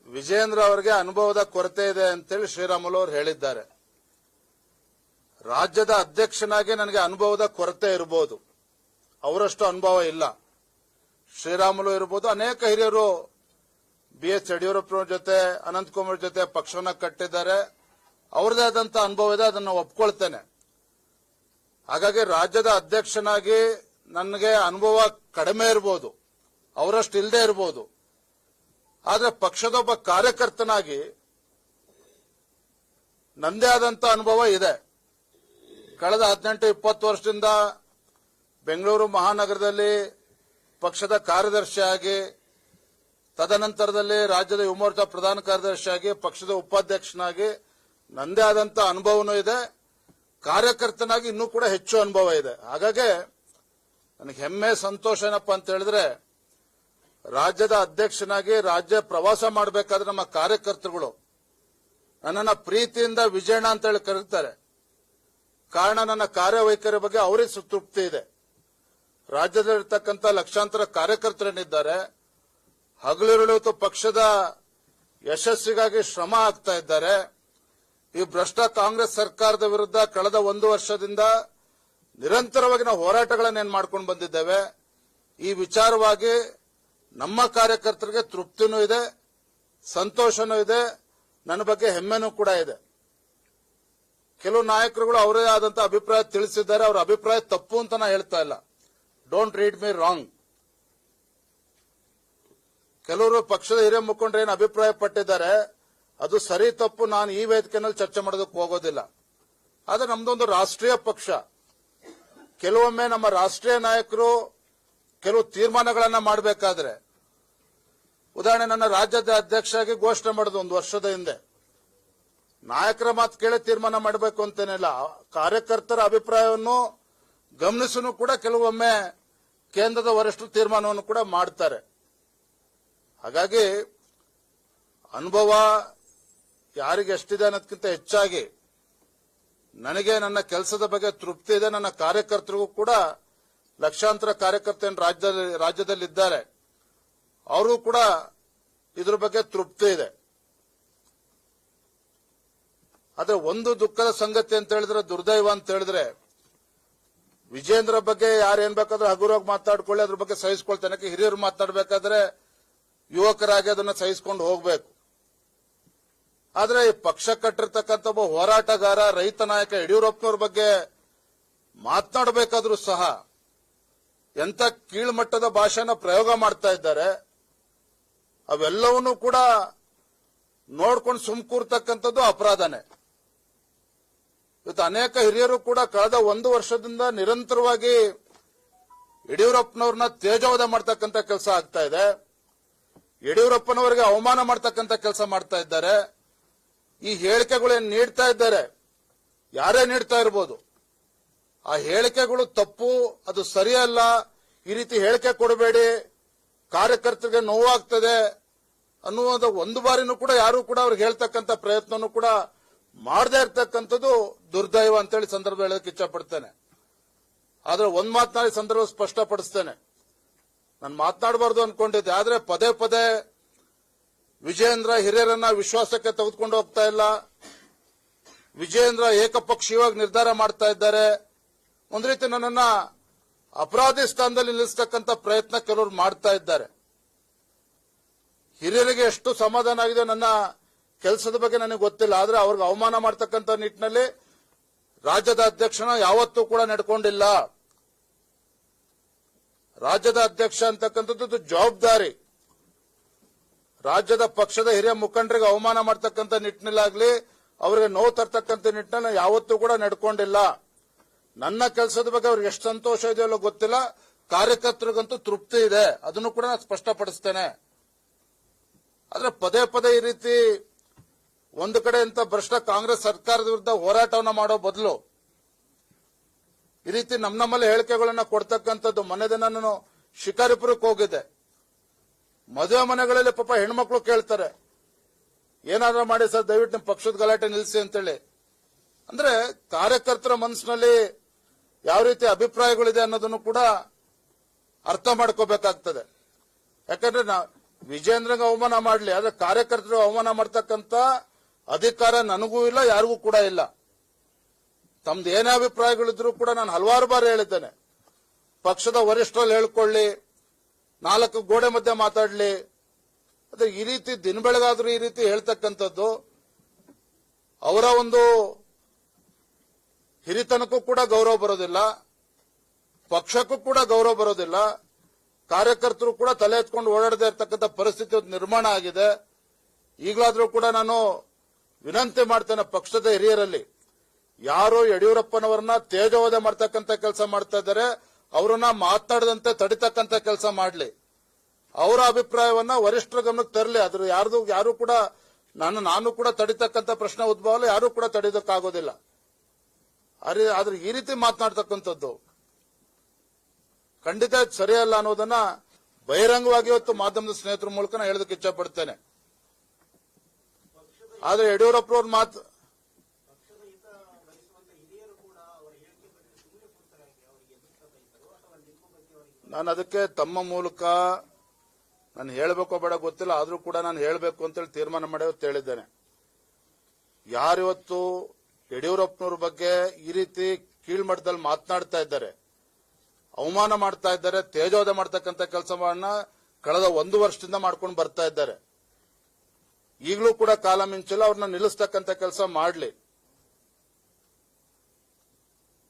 ವಿಜೇಂದ್ರ ಅವರಿಗೆ ಅನುಭವದ ಕೊರತೆ ಇದೆ ಅಂತೇಳಿ ಶ್ರೀರಾಮುಲು ಅವರು ಹೇಳಿದ್ದಾರೆ. ರಾಜ್ಯದ ಅಧ್ಯಕ್ಷನಾಗಿ ನನಗೆ ಅನುಭವದ ಕೊರತೆ ಇರಬಹುದು, ಅವರಷ್ಟು ಅನುಭವ ಇಲ್ಲ. ಶ್ರೀರಾಮುಲು ಇರಬಹುದು, ಅನೇಕ ಹಿರಿಯರು BS ಯಡಿಯೂರಪ್ಪನವ್ರ ಜೊತೆ, ಅನಂತಕುಮಾರ್ ಜೊತೆ ಪಕ್ಷವನ್ನ ಕಟ್ಟಿದ್ದಾರೆ. ಅವರದೇ ಆದಂತ ಅನುಭವ ಇದೆ, ಅದನ್ನು ಒಪ್ಕೊಳ್ತೇನೆ. ಹಾಗಾಗಿ ರಾಜ್ಯದ ಅಧ್ಯಕ್ಷನಾಗಿ ನನಗೆ ಅನುಭವ ಕಡಿಮೆ ಇರಬಹುದು, ಅವರಷ್ಟು ಇಲ್ಲದೆ ಇರಬಹುದು. ಆದ್ರೆ ಪಕ್ಷದ ಒಬ್ಬ ಕಾರ್ಯಕರ್ತನಾಗಿ ನಂದೇ ಆದಂತ ಅನುಭವ ಇದೆ. ಕಳೆದ 18-20 ವರ್ಷದಿಂದ ಬೆಂಗಳೂರು ಮಹಾನಗರದಲ್ಲಿ ಪಕ್ಷದ ಕಾರ್ಯದರ್ಶಿಯಾಗಿ, ತದನಂತರದಲ್ಲಿ ರಾಜ್ಯದ ಯುವ ಮೋರ್ಚಾ ಪ್ರಧಾನ ಕಾರ್ಯದರ್ಶಿಯಾಗಿ, ಪಕ್ಷದ ಉಪಾಧ್ಯಕ್ಷನಾಗಿ ನಂದೇ ಆದಂತ ಅನುಭವನೂ ಇದೆ. ಕಾರ್ಯಕರ್ತನಾಗಿ ಇನ್ನೂ ಕೂಡ ಹೆಚ್ಚು ಅನುಭವ ಇದೆ. ಹಾಗಾಗಿ ನನಗೆ ಹೆಮ್ಮೆ, ಸಂತೋಷ ಏನಪ್ಪಾ ಅಂತ ಹೇಳಿದ್ರೆ, ರಾಜ್ಯದ ಅಧ್ಯಕ್ಷನಾಗಿ ರಾಜ್ಯ ಪ್ರವಾಸ ಮಾಡಬೇಕಾದ್ರೆ ನಮ್ಮ ಕಾರ್ಯಕರ್ತರುಗಳು ನನ್ನನ್ನ ಪ್ರೀತಿಯಿಂದ ವಿಜಯಣ್ಣ ಅಂತ ಹೇಳಿ ಕರೀತಾರೆ. ಕಾರಣ ನನ್ನ ಕಾರ್ಯವೈಖರಿ ಬಗ್ಗೆ ಅವರಿಗೆ ತೃಪ್ತಿ ಇದೆ. ರಾಜ್ಯದಲ್ಲಿರ್ತಕ್ಕಂಥ ಲಕ್ಷಾಂತರ ಕಾರ್ಯಕರ್ತರೇನಿದ್ದಾರೆ, ಹಗಲಿರುಳು ಪಕ್ಷದ ಯಶಸ್ಸಿಗಾಗಿ ಶ್ರಮ ಆಗ್ತಾ ಇದ್ದಾರೆ. ಈ ಭ್ರಷ್ಟ ಕಾಂಗ್ರೆಸ್ ಸರ್ಕಾರದ ವಿರುದ್ಧ ಕಳೆದ 1 ವರ್ಷದಿಂದ ನಿರಂತರವಾಗಿ ನಾವು ಹೋರಾಟಗಳನ್ನೇನು ಮಾಡ್ಕೊಂಡು ಬಂದಿದ್ದೇವೆ. ಈ ವಿಚಾರವಾಗಿ ನಮ್ಮ ಕಾರ್ಯಕರ್ತರಿಗೆ ತೃಪ್ತಿನೂ ಇದೆ, ಸಂತೋಷನೂ ಇದೆ, ನನ್ನ ಬಗ್ಗೆ ಹೆಮ್ಮೆನೂ ಕೂಡ ಇದೆ. ಕೆಲವು ನಾಯಕರುಗಳು ಅವರೇ ಆದಂತ ಅಭಿಪ್ರಾಯ ತಿಳಿಸಿದ್ದಾರೆ. ಅವರ ಅಭಿಪ್ರಾಯ ತಪ್ಪು ಅಂತ ನಾ ಹೇಳ್ತಾ ಇಲ್ಲ, ಡೋಂಟ್ ರೀಡ್ ಮೀ ರಾಂಗ್. ಕೆಲವರು ಪಕ್ಷದ ಹಿರಿಯ ಮುಖಂಡರು ಏನು ಅಭಿಪ್ರಾಯ ಪಟ್ಟಿದ್ದಾರೆ, ಅದು ಸರಿ ತಪ್ಪು ನಾನು ಈ ವೇದಿಕೆಯಲ್ಲಿ ಚರ್ಚೆ ಮಾಡೋದಕ್ಕೆ ಹೋಗೋದಿಲ್ಲ. ಆದ್ರೆ ನಮ್ದೊಂದು ರಾಷ್ಟ್ರೀಯ ಪಕ್ಷ. ಕೆಲವೊಮ್ಮೆ ನಮ್ಮ ರಾಷ್ಟ್ರೀಯ ನಾಯಕರು ಕೆಲವು ತೀರ್ಮಾನಗಳನ್ನ ಮಾಡಬೇಕಾದ್ರೆ, ಉದಾಹರಣೆ ನನ್ನ ರಾಜ್ಯದ ಅಧ್ಯಕ್ಷರಾಗಿ ಘೋಷಣೆ ಮಾಡೋದು 1 ವರ್ಷದ ಹಿಂದೆ, ನಾಯಕರ ಮಾತು ಕೇಳಿ ತೀರ್ಮಾನ ಮಾಡಬೇಕು ಅಂತೇನಿಲ್ಲ. ಕಾರ್ಯಕರ್ತರ ಅಭಿಪ್ರಾಯವನ್ನು ಗಮನಿಸೂ ಕೂಡ ಕೆಲವೊಮ್ಮೆ ಕೇಂದ್ರದ ವರಿಷ್ಠರು ತೀರ್ಮಾನವನ್ನು ಕೂಡ ಮಾಡ್ತಾರೆ. ಹಾಗಾಗಿ ಅನುಭವ ಯಾರಿಗೆ ಎಷ್ಟಿದೆ ಅನ್ನೋದಕ್ಕಿಂತ ಹೆಚ್ಚಾಗಿ ನನಗೆ ನನ್ನ ಕೆಲಸದ ಬಗ್ಗೆ ತೃಪ್ತಿ ಇದೆ. ನನ್ನ ಕಾರ್ಯಕರ್ತರಿಗೂ ಕೂಡ ಲಕ್ಷಾಂತರ ಕಾರ್ಯಕರ್ತರು ರಾಜ್ಯದಲ್ಲಿದ್ದಾರೆ, ಅವರು ಕೂಡ ಇದ್ರ ಬಗ್ಗೆ ತೃಪ್ತಿ ಇದೆ. ಆದ್ರೆ ಒಂದು ದುಃಖದ ಸಂಗತಿ ಅಂತ ಹೇಳಿದ್ರೆ, ದುರ್ದೈವ ಅಂತ ಹೇಳಿದ್ರೆ, ವಿಜೇಂದ್ರ ಬಗ್ಗೆ ಯಾರೇನ್ ಬೇಕಾದ್ರೂ ಹಗುರವಾಗಿ ಮಾತಾಡ್ಕೊಳ್ಳಿ, ಅದ್ರ ಬಗ್ಗೆ ಸಹಿಸ್ಕೊಳ್ತಾನೆ. ಹಿರಿಯರು ಮಾತಾಡಬೇಕಾದ್ರೆ ಯುವಕರಾಗಿ ಅದನ್ನ ಸಹಿಸಿಕೊಂಡು ಹೋಗ್ಬೇಕು. ಆದ್ರೆ ಈ ಪಕ್ಷ ಕಟ್ಟಿರ್ತಕ್ಕಂಥ ಒಬ್ಬ ಹೋರಾಟಗಾರ, ರೈತ ನಾಯಕ ಯಡಿಯೂರಪ್ಪನವ್ರ ಬಗ್ಗೆ ಮಾತನಾಡಬೇಕಾದ್ರೂ ಸಹ ಎಂತ ಕೀಳ್ಮಟ್ಟದ ಭಾಷೆನ ಪ್ರಯೋಗ ಮಾಡ್ತಾ ಇದ್ದಾರೆ. ಅವೆಲ್ಲವನ್ನೂ ಕೂಡ ನೋಡ್ಕೊಂಡು ಸುಮ್ಕೂರ್ತಕ್ಕಂಥದ್ದು ಅಪರಾಧನೇ. ಇವತ್ತು ಅನೇಕ ಹಿರಿಯರು ಕೂಡ ಕಳೆದ 1 ವರ್ಷದಿಂದ ನಿರಂತರವಾಗಿ ಯಡಿಯೂರಪ್ಪನವ್ರನ್ನ ತೇಜೋವಧೆ ಮಾಡ್ತಕ್ಕಂಥ ಕೆಲಸ ಆಗ್ತಾ ಇದೆ. ಯಡಿಯೂರಪ್ಪನವರಿಗೆ ಅವಮಾನ ಮಾಡ್ತಕ್ಕಂಥ ಕೆಲಸ ಮಾಡ್ತಾ ಇದ್ದಾರೆ. ಈ ಹೇಳಿಕೆಗಳೇನು ನೀಡ್ತಾ ಇದ್ದಾರೆ, ಯಾರೇ ನೀಡ್ತಾ ಇರಬಹುದು, ಆ ಹೇಳಿಕೆಗಳು ತಪ್ಪು, ಅದು ಸರಿಯಲ್ಲ. ಈ ರೀತಿ ಹೇಳಿಕೆ ಕೊಡಬೇಡಿ, ಕಾರ್ಯಕರ್ತರಿಗೆ ನೋವಾಗ್ತದೆ ಅನ್ನುವುದು ಒಂದು ಬಾರಿನೂ ಕೂಡ ಯಾರು ಕೂಡ ಅವ್ರಿಗೆ ಹೇಳ್ತಕ್ಕಂಥ ಪ್ರಯತ್ನನೂ ಕೂಡ ಮಾಡದೇ ಇರ್ತಕ್ಕಂಥದ್ದು ದುರ್ದೈವ ಅಂತೇಳಿ ಸಂದರ್ಭ ಹೇಳೋದಕ್ಕೆ ಇಚ್ಛಪಡ್ತೇನೆ. ಆದ್ರೆ ಒಂದ್ ಮಾತನಾಡಿ ಸಂದರ್ಭ ಸ್ಪಷ್ಟಪಡಿಸ್ತೇನೆ. ನಾನು ಮಾತನಾಡಬಾರ್ದು ಅನ್ಕೊಂಡಿದ್ದೆ, ಆದ್ರೆ ಪದೇ ಪದೇ ವಿಜೇಂದ್ರ ಹಿರಿಯರನ್ನ ವಿಶ್ವಾಸಕ್ಕೆ ತೆಗೆದುಕೊಂಡು ಹೋಗ್ತಾ ಇಲ್ಲ. ವಿಜೇಂದ್ರ ಏಕಪಕ್ಷೀಯವಾಗಿ ನಿರ್ಧಾರ ಮಾಡ್ತಾ ಇದ್ದಾರೆ. ಒಂದ್ ರೀತಿ ನನ್ನನ್ನ ಅಪರಾಧಿ ಸ್ಥಾನದಲ್ಲಿ ನಿಲ್ಲಿಸತಕ್ಕಂಥ ಪ್ರಯತ್ನ ಕೆಲವರು ಮಾಡ್ತಾ ಇದ್ದಾರೆ. ಹಿರಿಯರಿಗೆ ಎಷ್ಟು ಸಮಾಧಾನ ಆಗಿದೆ ನನ್ನ ಕೆಲಸದ ಬಗ್ಗೆ ನನಗೆ ಗೊತ್ತಿಲ್ಲ. ಆದ್ರೆ ಅವ್ರಿಗೆ ಅವಮಾನ ಮಾಡ್ತಕ್ಕಂಥ ನಿಟ್ಟಿನಲ್ಲಿ ರಾಜ್ಯದ ಅಧ್ಯಕ್ಷನ ಯಾವತ್ತೂ ಕೂಡ ನಡ್ಕೊಂಡಿಲ್ಲ. ರಾಜ್ಯದ ಅಧ್ಯಕ್ಷ ಅಂತಕ್ಕಂಥದ್ದು ಜವಾಬ್ದಾರಿ. ರಾಜ್ಯದ ಪಕ್ಷದ ಹಿರಿಯ ಮುಖಂಡರಿಗೆ ಅವಮಾನ ಮಾಡ್ತಕ್ಕಂಥ ನಿಟ್ಟಿನಲ್ಲಾಗ್ಲಿ, ಅವರಿಗೆ ನೋವು ತರ್ತಕ್ಕಂಥ ನಿಟ್ಟಿನಲ್ಲಿ ಯಾವತ್ತೂ ಕೂಡ ನಡ್ಕೊಂಡಿಲ್ಲ. ನನ್ನ ಕೆಲಸದ ಬಗ್ಗೆ ಅವ್ರಿಗೆ ಎಷ್ಟು ಸಂತೋಷ ಇದೆಯಲ್ಲ ಗೊತ್ತಿಲ್ಲ, ಕಾರ್ಯಕರ್ತರಿಗಂತೂ ತೃಪ್ತಿ ಇದೆ, ಅದನ್ನು ಕೂಡ ನಾನು ಸ್ಪಷ್ಟಪಡಿಸ್ತೇನೆ. ಆದ್ರೆ ಪದೇ ಪದೇ ಈ ರೀತಿ ಒಂದು ಕಡೆ ಇಂಥ ಭ್ರಷ್ಟ ಕಾಂಗ್ರೆಸ್ ಸರ್ಕಾರದ ವಿರುದ್ಧ ಹೋರಾಟವನ್ನ ಮಾಡೋ ಬದಲು ಈ ರೀತಿ ನಮ್ಮಲ್ಲಿ ಹೇಳಿಕೆಗಳನ್ನ ಕೊಡ್ತಕ್ಕಂಥದ್ದು. ಮೊನ್ನೆ ದಿನ ನಾನು ಶಿಕಾರಿಪುರಕ್ಕೆ ಹೋಗಿದ್ದೆ. ಮದುವೆ ಮನೆಗಳಲ್ಲಿ ಪಾಪ ಹೆಣ್ಮಕ್ಳು ಕೇಳ್ತಾರೆ, ಏನಾದ್ರೂ ಮಾಡಿ ಸರ್ ದಯವಿಟ್ಟು ನಿಮ್ಮ ಪಕ್ಷದ ಗಲಾಟೆ ನಿಲ್ಲಿಸಿ ಅಂತೇಳಿ. ಅಂದ್ರೆ ಕಾರ್ಯಕರ್ತರ ಮನಸ್ಸಿನಲ್ಲಿ ಯಾವ ರೀತಿ ಅಭಿಪ್ರಾಯಗಳಿದೆ ಅನ್ನೋದನ್ನು ಕೂಡ ಅರ್ಥ ಮಾಡ್ಕೋಬೇಕಾಗ್ತದೆ. ಯಾಕಂದ್ರೆ ವಿಜೇಂದ್ರಂಗೆ ಅವಮಾನ ಮಾಡಲಿ, ಆದ್ರೆ ಕಾರ್ಯಕರ್ತರು ಅವಮಾನ ಮಾಡ್ತಕ್ಕಂತ ಅಧಿಕಾರ ನನಗೂ ಇಲ್ಲ, ಯಾರಿಗೂ ಕೂಡ ಇಲ್ಲ. ತಮ್ದು ಏನೇ ಅಭಿಪ್ರಾಯಗಳಿದ್ರು ಕೂಡ ನಾನು ಹಲವಾರು ಬಾರಿ ಹೇಳಿದ್ದೇನೆ, ಪಕ್ಷದ ವರಿಷ್ಠರಲ್ಲಿ ಹೇಳ್ಕೊಳ್ಳಿ, 4 ಗೋಡೆ ಮಧ್ಯೆ ಮಾತಾಡ್ಲಿ. ಅದೇ ಈ ರೀತಿ ದಿನ ಬೆಳಗಾದ್ರೂ ಈ ರೀತಿ ಹೇಳ್ತಕ್ಕಂಥದ್ದು ಅವರ ಒಂದು ಹಿರಿತನಕ್ಕೂ ಕೂಡ ಗೌರವ ಬರೋದಿಲ್ಲ, ಪಕ್ಷಕ್ಕೂ ಕೂಡ ಗೌರವ ಬರೋದಿಲ್ಲ. ಕಾರ್ಯಕರ್ತರು ಕೂಡ ತಲೆ ಎತ್ಕೊಂಡು ಓಡಾಡದೇ ಇರತಕ್ಕಂಥ ಪರಿಸ್ಥಿತಿ ನಿರ್ಮಾಣ ಆಗಿದೆ. ಈಗಲಾದ್ರೂ ಕೂಡ ನಾನು ವಿನಂತಿ ಮಾಡ್ತೇನೆ ಪಕ್ಷದ ಹಿರಿಯರಲ್ಲಿ, ಯಾರು ಯಡಿಯೂರಪ್ಪನವರನ್ನ ತೇಜೋವಧೆ ಮಾಡ್ತಕ್ಕಂಥ ಕೆಲಸ ಮಾಡ್ತಾ ಇದ್ದಾರೆ ಅವರನ್ನ ಮಾತನಾಡದಂತೆ ತಡಿತಕ್ಕಂಥ ಕೆಲಸ ಮಾಡಲಿ. ಅವರ ಅಭಿಪ್ರಾಯವನ್ನ ವರಿಷ್ಠರ ಗಮನಕ್ಕೆ ತರಲಿ. ಅದ್ರ ಯಾರು ಕೂಡ ನಾನು ಕೂಡ ತಡಿತಕ್ಕಂಥ ಪ್ರಶ್ನೆ ಉದ್ಭವ ಅಲ್ಲ, ಯಾರು ಕೂಡ ತಡೆಯೋದಕ್ಕಾಗೋದಿಲ್ಲ. ಆದ್ರೆ ಈ ರೀತಿ ಮಾತನಾಡ್ತಕ್ಕಂಥದ್ದು ಖಂಡಿತ ಸರಿಯಲ್ಲ ಅನ್ನೋದನ್ನ ಬಹಿರಂಗವಾಗಿ ಇವತ್ತು ಮಾಧ್ಯಮದ ಸ್ನೇಹಿತರ ಮೂಲಕ ನಾನು ಹೇಳೋದಕ್ಕೆ ಇಚ್ಛೆ ಪಡ್ತೇನೆ. ಆದ್ರೆ ಯಡಿಯೂರಪ್ಪನವ್ರ ಮಾತು ನಾನು ಅದಕ್ಕೆ ತಮ್ಮ ಮೂಲಕ ನಾನು ಹೇಳಬೇಕೋ ಬೇಡ ಗೊತ್ತಿಲ್ಲ, ಆದ್ರೂ ಕೂಡ ನಾನು ಹೇಳಬೇಕು ಅಂತೇಳಿ ತೀರ್ಮಾನ ಮಾಡಿ ಹೇಳಿದ್ದೇನೆ. ಯಾರಿವತ್ತು ಯಡಿಯೂರಪ್ಪನವ್ರ ಬಗ್ಗೆ ಈ ರೀತಿ ಕೀಳ್ಮಟ್ಟದಲ್ಲಿ ಮಾತನಾಡ್ತಾ ಇದ್ದಾರೆ, ಅವಮಾನ ಮಾಡ್ತಾ ಇದ್ದಾರೆ, ತೇಜೋವಧೆ ಮಾಡ್ತಕ್ಕಂಥ ಕೆಲಸವನ್ನ ಕಳೆದ 1 ವರ್ಷದಿಂದ ಮಾಡ್ಕೊಂಡು ಬರ್ತಾ ಇದ್ದಾರೆ. ಈಗಲೂ ಕೂಡ ಕಾಲ ಮಿಂಚಿಲ್ಲ, ಅವ್ರನ್ನ ನಿಲ್ಲಿಸ್ತಕ್ಕಂಥ ಕೆಲಸ ಮಾಡಲಿ.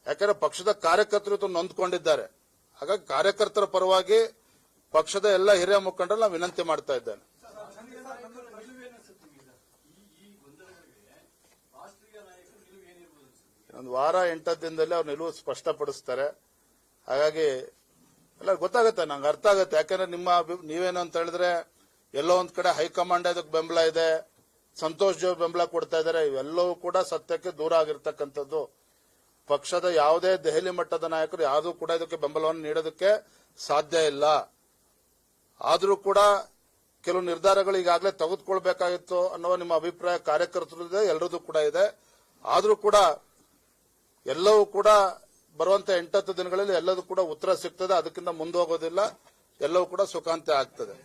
ಯಾಕಂದ್ರೆ ಪಕ್ಷದ ಕಾರ್ಯಕರ್ತರು ನೊಂದ್ಕೊಂಡಿದ್ದಾರೆ. ಹಾಗಾಗಿ ಕಾರ್ಯಕರ್ತರ ಪರವಾಗಿ ಪಕ್ಷದ ಎಲ್ಲ ಹಿರಿಯ ಮುಖಂಡರು ನಾನು ವಿನಂತಿ ಮಾಡ್ತಾ ಇದ್ದೇನೆ. ಒಂದು ವಾರ 8 ದಿನದಲ್ಲಿ ಅವ್ರ ನಿಲುವು ಸ್ಪಷ್ಟಪಡಿಸ್ತಾರೆ. ಹಾಗಾಗಿ ಎಲ್ಲ ಗೊತ್ತಾಗುತ್ತೆ, ನಂಗೆ ಅರ್ಥ ಆಗುತ್ತೆ. ಯಾಕಂದ್ರೆ ನೀವೇನು ಅಂತ ಹೇಳಿದ್ರೆ ಎಲ್ಲೋ ಒಂದ್ ಕಡೆ ಹೈಕಮಾಂಡ್ ಅದಕ್ಕೆ ಬೆಂಬಲ ಇದೆ, ಸಂತೋಷ್ ಜೋ ಬೆಂಬಲ ಕೊಡ್ತಾ ಇದ್ದಾರೆ. ಇವೆಲ್ಲವೂ ಕೂಡ ಸತ್ಯಕ್ಕೆ ದೂರ ಆಗಿರ್ತಕ್ಕಂಥದ್ದು. ಪಕ್ಷದ ಯಾವುದೇ ದೆಹಲಿ ಮಟ್ಟದ ನಾಯಕರು ಯಾವುದೂ ಕೂಡ ಇದಕ್ಕೆ ಬೆಂಬಲವನ್ನು ನೀಡೋದಕ್ಕೆ ಸಾಧ್ಯ ಇಲ್ಲ. ಆದರೂ ಕೂಡ ಕೆಲವು ನಿರ್ಧಾರಗಳು ಈಗಾಗಲೇ ತೆಗೆದುಕೊಳ್ಬೇಕಾಗಿತ್ತು ಅನ್ನೋ ನಿಮ್ಮ ಅಭಿಪ್ರಾಯ ಕಾರ್ಯಕರ್ತರು ಇದೆ, ಎಲ್ಲರದ್ದು ಕೂಡ ಇದೆ. ಆದರೂ ಕೂಡ ಎಲ್ಲವೂ ಕೂಡ ಬರುವಂತ 8 ದಿನಗಳಲ್ಲಿ ಎಲ್ಲದೂ ಕೂಡ ಉತ್ತರ ಸಿಗ್ತದೆ. ಅದಕ್ಕಿಂತ ಮುಂದೋಗೋದಿಲ್ಲ, ಎಲ್ಲವೂ ಕೂಡ ಸುಖಾಂತ್ಯ ಆಗ್ತದೆ.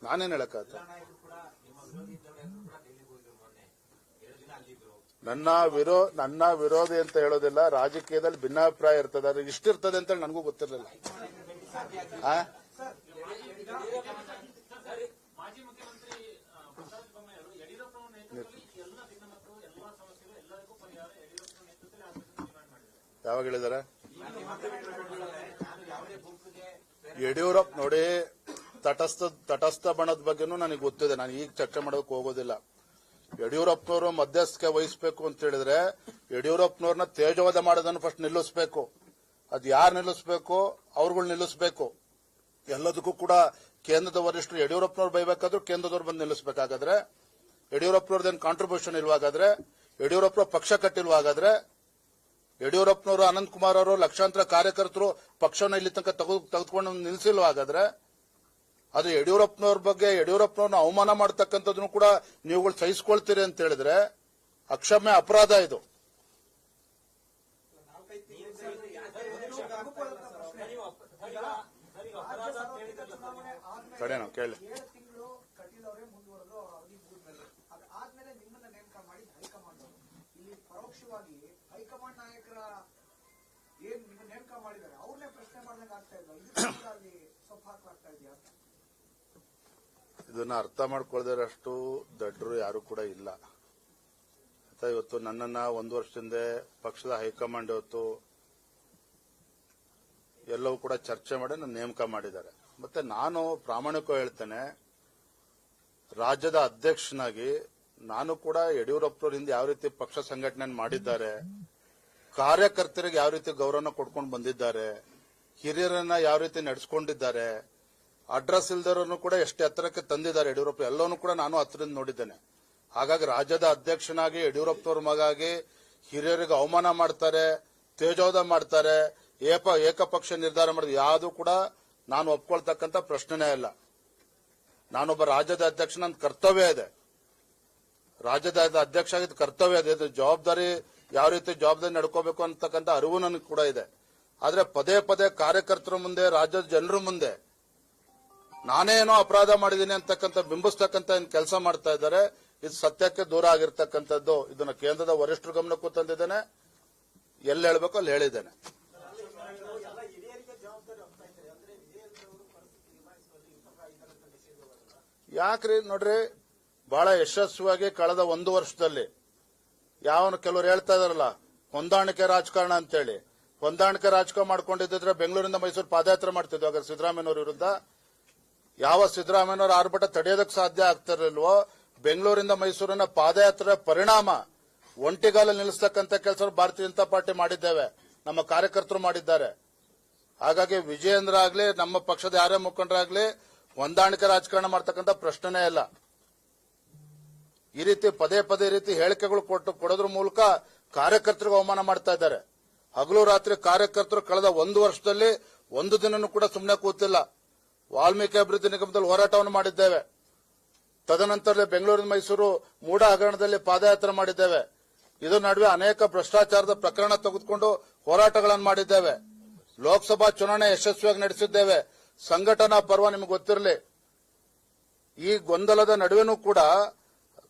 ನಾನೇನ್ ಹೇಳಕ್ಕಾಗ್ತ, ನನ್ನ ವಿರೋಧಿ ಅಂತ ಹೇಳೋದಿಲ್ಲ. ರಾಜಕೀಯದಲ್ಲಿ ಭಿನ್ನಾಭಿಪ್ರಾಯ ಇರ್ತದೆ, ಅದು ಇಷ್ಟಿರ್ತದೆ ಅಂತ ನನಗೂ ಗೊತ್ತಿರಲಿಲ್ಲ. ಯಾವಾಗ ಹೇಳಿದಾರೆ? ಯಡಿಯೂರಪ್ಪ ನೋಡಿ, ತಟಸ್ಥ ಬಣದ ಬಗ್ಗೆನೂ ನನಗೆ ಗೊತ್ತಿದೆ, ನಾನು ಈಗ ಚರ್ಚೆ ಮಾಡೋದಕ್ಕೆ ಹೋಗೋದಿಲ್ಲ. ಯಡಿಯೂರಪ್ಪನವರು ಮಧ್ಯಸ್ಥಿಕೆ ವಹಿಸಬೇಕು ಅಂತ ಹೇಳಿದ್ರೆ ಯಡಿಯೂರಪ್ಪನವ್ರನ್ನ ತೇಜೋವಧೆ ಮಾಡೋದನ್ನು ಫಸ್ಟ್ ನಿಲ್ಲಿಸಬೇಕು. ಅದು ಯಾರು ನಿಲ್ಲಿಸಬೇಕು? ಅವ್ರುಗಳು ನಿಲ್ಲಿಸಬೇಕು. ಎಲ್ಲದಕ್ಕೂ ಕೂಡ ಕೇಂದ್ರದ ವರಿಷ್ಠರು ಯಡಿಯೂರಪ್ಪನವ್ರು ಬೈಬೇಕಾದ್ರೂ ಕೇಂದ್ರದವ್ರು ಬಂದು ನಿಲ್ಲಿಸಬೇಕಾಗಾದ್ರೆ, ಯಡಿಯೂರಪ್ಪನವ್ರದ್ದೇನು ಕಾಂಟ್ರಿಬ್ಯೂಷನ್ ಇಲ್ವಾಗಾದ್ರೆ, ಯಡಿಯೂರಪ್ಪನವ್ರ ಪಕ್ಷ ಕಟ್ಟಿಲ್ವಾಗಾದ್ರೆ, ಯಡಿಯೂರಪ್ಪನವರು ಅನಂತಕುಮಾರ್ ಅವರು ಲಕ್ಷಾಂತರ ಕಾರ್ಯಕರ್ತರು ಪಕ್ಷವನ್ನು ಇಲ್ಲಿ ತನಕ ತೆಗೆದುಕೊಂಡು ನಿಲ್ಲಿಸಿಲ್ವಾಗಾದ್ರೆ, ಅದು ಯಡಿಯೂರಪ್ಪನವ್ರ ಬಗ್ಗೆ ಯಡಿಯೂರಪ್ಪನವ್ರನ್ನ ಅವಮಾನ ಮಾಡತಕ್ಕಂಥದ್ದನ್ನು ಕೂಡ ನೀವುಗಳು ಸಹಿಸಿಕೊಳ್ತೀರಿ ಅಂತ ಹೇಳಿದ್ರೆ ಅಕ್ಷಮ್ಯ ಅಪರಾಧ ಇದು. ಕಡೆನೋ ಕೇಳಿ. ಇದನ್ನ ಅರ್ಥ ಮಾಡ್ಕೊಳ್ದಿರಷ್ಟು ದಡ್ಡರು ಯಾರು ಕೂಡ ಇಲ್ಲ. ಇವತ್ತು ನನ್ನನ್ನ 1 ವರ್ಷದಿಂದ ಪಕ್ಷದ ಹೈಕಮಾಂಡ್ ಇವತ್ತು ಎಲ್ಲವೂ ಕೂಡ ಚರ್ಚೆ ಮಾಡಿ ನನ್ನ ನೇಮಕ ಮಾಡಿದ್ದಾರೆ. ಮತ್ತೆ ನಾನು ಪ್ರಾಮಾಣಿಕವಾಗಿ ಹೇಳ್ತೇನೆ, ರಾಜ್ಯದ ಅಧ್ಯಕ್ಷನಾಗಿ ನಾನು ಕೂಡ ಯಡಿಯೂರಪ್ಪನವ್ರ ಹಿಂದೆ ಯಾವ ರೀತಿ ಪಕ್ಷ ಸಂಘಟನೆ ಮಾಡಿದ್ದಾರೆ, ಕಾರ್ಯಕರ್ತರಿಗೆ ಯಾವ ರೀತಿ ಗೌರವನ ಕೊಡ್ಕೊಂಡು ಬಂದಿದ್ದಾರೆ, ಹಿರಿಯರನ್ನ ಯಾವ ರೀತಿ ನಡೆಸ್ಕೊಂಡಿದ್ದಾರೆ, ಅಡ್ರೆಸ್ ಇಲ್ದರನ್ನು ಕೂಡ ಎಷ್ಟು ಎತ್ತರಕ್ಕೆ ತಂದಿದ್ದಾರೆ ಯಡಿಯೂರಪ್ಪ, ಎಲ್ಲವನ್ನೂ ಕೂಡ ನಾನು ಹತ್ತಿರದಿಂದ ನೋಡಿದ್ದೇನೆ. ಹಾಗಾಗಿ ರಾಜ್ಯದ ಅಧ್ಯಕ್ಷನಾಗಿ ಯಡಿಯೂರಪ್ಪನವ್ರ ಮಗಾಗಿ ಹಿರಿಯರಿಗೆ ಅವಮಾನ ಮಾಡ್ತಾರೆ, ತೇಜೋವಧೆ ಮಾಡ್ತಾರೆ, ಏಕಪಕ್ಷ ನಿರ್ಧಾರ ಮಾಡಿದ ಯಾವುದು ಕೂಡ ನಾನು ಒಪ್ಕೊಳ್ತಕ್ಕಂಥ ಪ್ರಶ್ನೆನೇ ಇಲ್ಲ. ನಾನೊಬ್ಬ ರಾಜ್ಯದ ಅಧ್ಯಕ್ಷ, ನನ್ನ ಕರ್ತವ್ಯ ಇದೆ. ರಾಜ್ಯದ ಅಧ್ಯಕ್ಷ ಆಗಿದ್ದ ಕರ್ತವ್ಯ ಅದೇ, ಜವಾಬ್ದಾರಿ ಯಾವ ರೀತಿ ಜವಾಬ್ದಾರಿ ನಡ್ಕೋಬೇಕು ಅಂತಕ್ಕಂಥ ಅರಿವು ನನಗೆ ಕೂಡ ಇದೆ. ಆದ್ರೆ ಪದೇ ಪದೇ ಕಾರ್ಯಕರ್ತರ ಮುಂದೆ, ರಾಜ್ಯದ ಜನರ ಮುಂದೆ ನಾನೇನೋ ಅಪರಾಧ ಮಾಡಿದ್ದೀನಿ ಅಂತಕ್ಕಂಥ ಬಿಂಬಿಸ್ತಕ್ಕಂಥ ಕೆಲಸ ಮಾಡ್ತಾ ಇದ್ದಾರೆ. ಇದು ಸತ್ಯಕ್ಕೆ ದೂರ ಆಗಿರ್ತಕ್ಕಂಥದ್ದು. ಇದನ್ನ ಕೇಂದ್ರದ ವರಿಷ್ಠರ ಗಮನಕ್ಕೂ ತಂದಿದ್ದೇನೆ, ಎಲ್ಲಿ ಹೇಳಬೇಕು ಅಲ್ಲಿ ಹೇಳಿದ್ದೇನೆ. ಯಾಕ್ರಿ ನೋಡ್ರಿ, ಬಹಳ ಯಶಸ್ವಿಯಾಗಿ ಕಳೆದ 1 ವರ್ಷದಲ್ಲಿ ಕೆಲವರು ಹೇಳ್ತಾ ಇದಾರಲ್ಲ ಹೊಂದಾಣಿಕೆ ರಾಜಕಾರಣ ಅಂತೇಳಿ, ಹೊಂದಾಣಿಕೆ ರಾಜಕಾರಣ ಮಾಡ್ಕೊಂಡಿದ್ರೆ ಬೆಂಗಳೂರಿಂದ ಮೈಸೂರು ಪಾದಯಾತ್ರೆ ಮಾಡ್ತಿದ್ವಿ. ಹಾಗಾದ್ರೆ ಸಿದ್ದರಾಮಯ್ಯನವರ ವಿರುದ್ಧ ಯಾವ ಸಿದ್ದರಾಮಯ್ಯನವರ ಆರ್ಭಟ ತಡೆಯೋದಕ್ಕೆ ಸಾಧ್ಯ ಆಗ್ತಿರ್ಲಿಲ್ವೋ, ಬೆಂಗಳೂರಿಂದ ಮೈಸೂರಿನ ಪಾದಯಾತ್ರೆ ಪರಿಣಾಮ ಒಂಟಿಗಾಲ ನಿಲ್ಲಿಸ್ತಕ್ಕಂಥ ಕೆಲಸ ಭಾರತೀಯ ಜನತಾ ಪಾರ್ಟಿ ಮಾಡಿದ್ದೇವೆ, ನಮ್ಮ ಕಾರ್ಯಕರ್ತರು ಮಾಡಿದ್ದಾರೆ. ಹಾಗಾಗಿ ವಿಜಯೇಂದ್ರ ಆಗ್ಲಿ, ನಮ್ಮ ಪಕ್ಷದ ಯಾರೇ ಮುಖಂಡರಾಗ್ಲಿ ಹೊಂದಾಣಿಕೆ ರಾಜಕಾರಣ ಮಾಡ್ತಕ್ಕಂಥ ಪ್ರಶ್ನೆನೇ ಇಲ್ಲ. ಈ ರೀತಿ ಪದೇ ಪದೇ ರೀತಿ ಹೇಳಿಕೆಗಳು ಕೊಡೋದ್ರ ಮೂಲಕ ಕಾರ್ಯಕರ್ತರಿಗೆ ಅವಮಾನ ಮಾಡ್ತಾ ಇದ್ದಾರೆ. ಹಗಲು ರಾತ್ರಿ ಕಾರ್ಯಕರ್ತರು ಕಳೆದ 1 ವರ್ಷದಲ್ಲಿ ಒಂದು ದಿನನೂ ಕೂಡ ಸುಮ್ಮನೆ ಕೂತಿಲ್ಲ. ವಾಲ್ಮೀಕಿ ಅಭಿವೃದ್ಧಿ ನಿಗಮದಲ್ಲಿ ಹೋರಾಟವನ್ನು ಮಾಡಿದ್ದೇವೆ. ತದನಂತರ ಬೆಂಗಳೂರಿನ ಮೈಸೂರು ಮೂಡ ಹಗರಣದಲ್ಲಿ ಪಾದಯಾತ್ರೆ ಮಾಡಿದ್ದೇವೆ. ಇದರ ನಡುವೆ ಅನೇಕ ಭ್ರಷ್ಟಾಚಾರದ ಪ್ರಕರಣ ತೆಗೆದುಕೊಂಡು ಹೋರಾಟಗಳನ್ನು ಮಾಡಿದ್ದೇವೆ. ಲೋಕಸಭಾ ಚುನಾವಣೆ ಯಶಸ್ವಿಯಾಗಿ ನಡೆಸಿದ್ದೇವೆ. ಸಂಘಟನಾ ಪರ್ವ ನಿಮಗೆ ಗೊತ್ತಿರಲಿ. ಈ ಗೊಂದಲದ ನಡುವೆನೂ ಕೂಡ